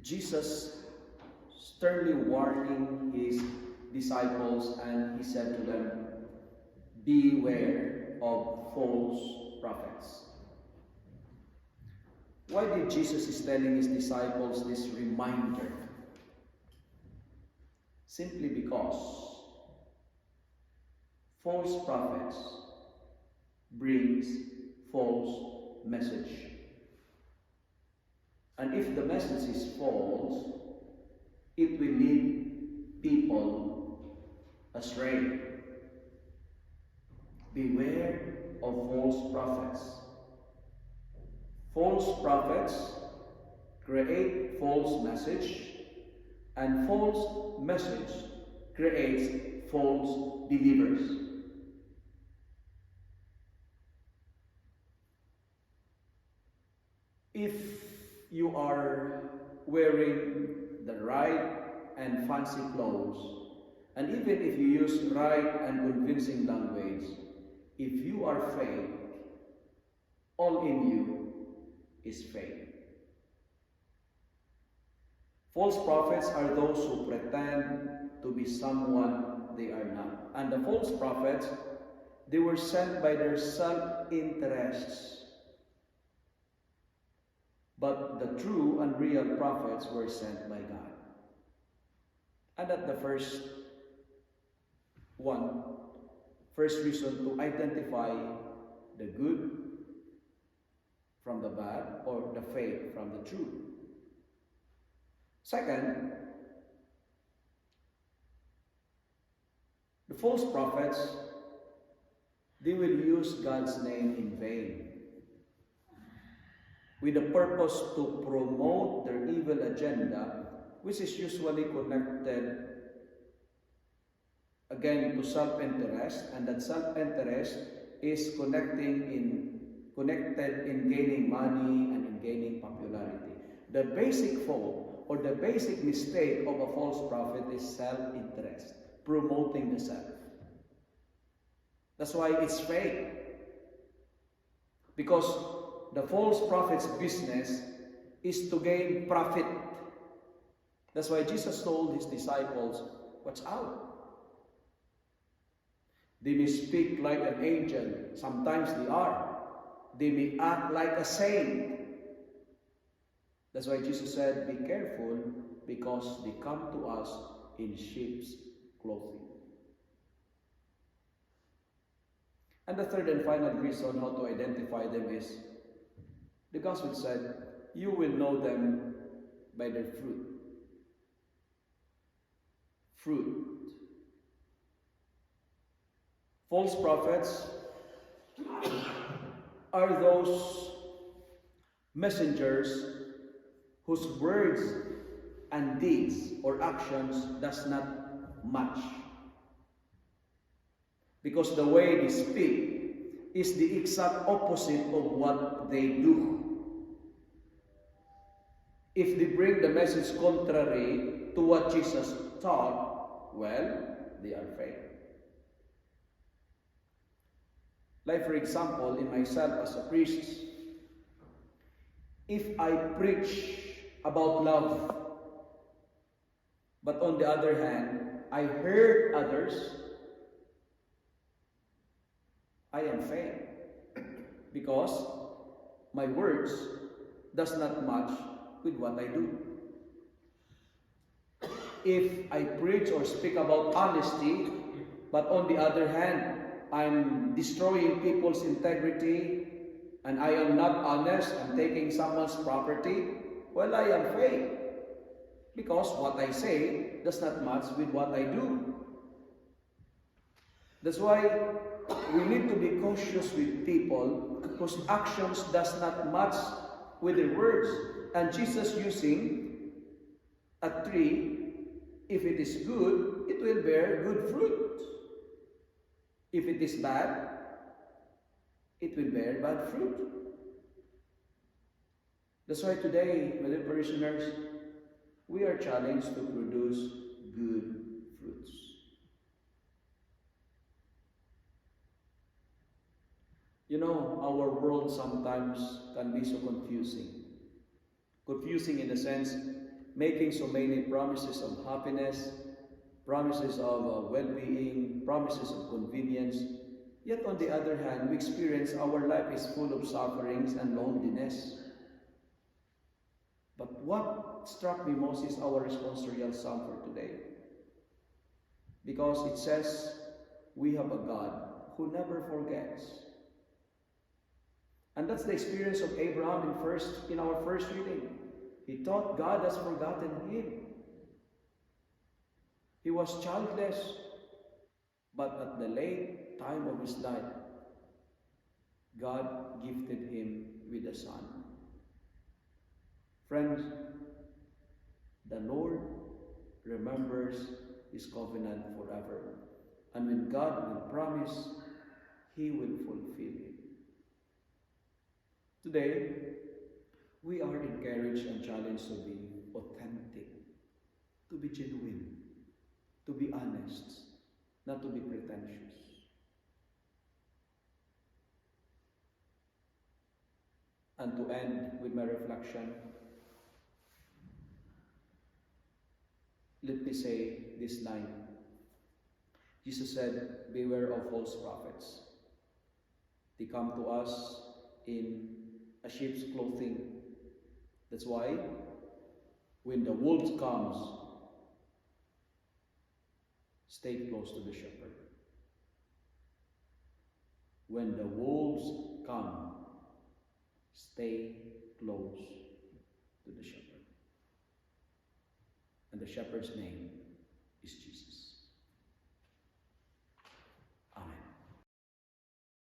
Jesus sternly warning his disciples, and he said to them, beware of false prophets. Why did Jesus is telling his disciples this reminder? Simply because false prophets brings false message. And if the message is false, it will lead people astray. Beware of false prophets. False prophets create false message, and false message creates false believers. If you are wearing the right and fancy clothes, and even if you use right and convincing language, if you are fake, all in you is fake. False prophets are those who pretend to be someone they are not. And the false prophets, they were sent by their self-interests. But the true and real prophets were sent by God. And at the first reason to identify the good from the bad, or the fake from the true. Second, the false prophets, they will use God's name in vain with the purpose to promote their evil agenda, which is usually connected again to self-interest, and that self-interest is connected in gaining money and in gaining popularity. The basic fault or the basic mistake of a false prophet is self-interest, promoting the self. That's why it's fake. Because the false prophet's business is to gain profit. That's why Jesus told his disciples, watch out. They may speak like an angel. Sometimes they are. They may act like a saint. That's why Jesus said, be careful, because they come to us in sheep's clothing. And the third and final reason how to identify them is, the gospel said, you will know them by their fruit. Fruit. False prophets are those messengers whose words and deeds or actions does not match. Because the way they speak is the exact opposite of what they do. If they bring the message contrary to what Jesus taught, well, they are fake. Like for example, in myself as a priest, if I preach about love, but on the other hand, I hurt others, I am fake. Because my words does not match with what I do. If I preach or speak about honesty, but on the other hand, I'm destroying people's integrity, and I am not honest, I'm taking someone's property, well, I am fake. Because what I say does not match with what I do. That's why we need to be cautious with people whose actions does not match with their words. And Jesus using a tree, if it is good, it will bear good fruit. If it is bad, it will bear bad fruit. That's why today, my dear parishioners, we are challenged to produce good fruits. You know, our world sometimes can be so confusing. Confusing in the sense, making so many promises of happiness, promises of well-being, promises of convenience. Yet on the other hand, we experience our life is full of sufferings and loneliness. But what struck me most is our responsorial psalm for today. Because it says, we have a God who never forgets. And that's the experience of Abraham in our first reading. He thought God has forgotten him. He was childless, but at the late time of his life, God gifted him with a son. Friends, the Lord remembers His covenant forever. And when God will promise, He will fulfill it. Today, we are encouraged and challenged to be authentic, to be genuine, to be honest, not to be pretentious. And to end with my reflection, let me say this line. Jesus said, beware of false prophets. They come to us in a sheep's clothing. That's why when the wolf comes, stay close to the shepherd. When the wolves come, stay close to the shepherd. And the shepherd's name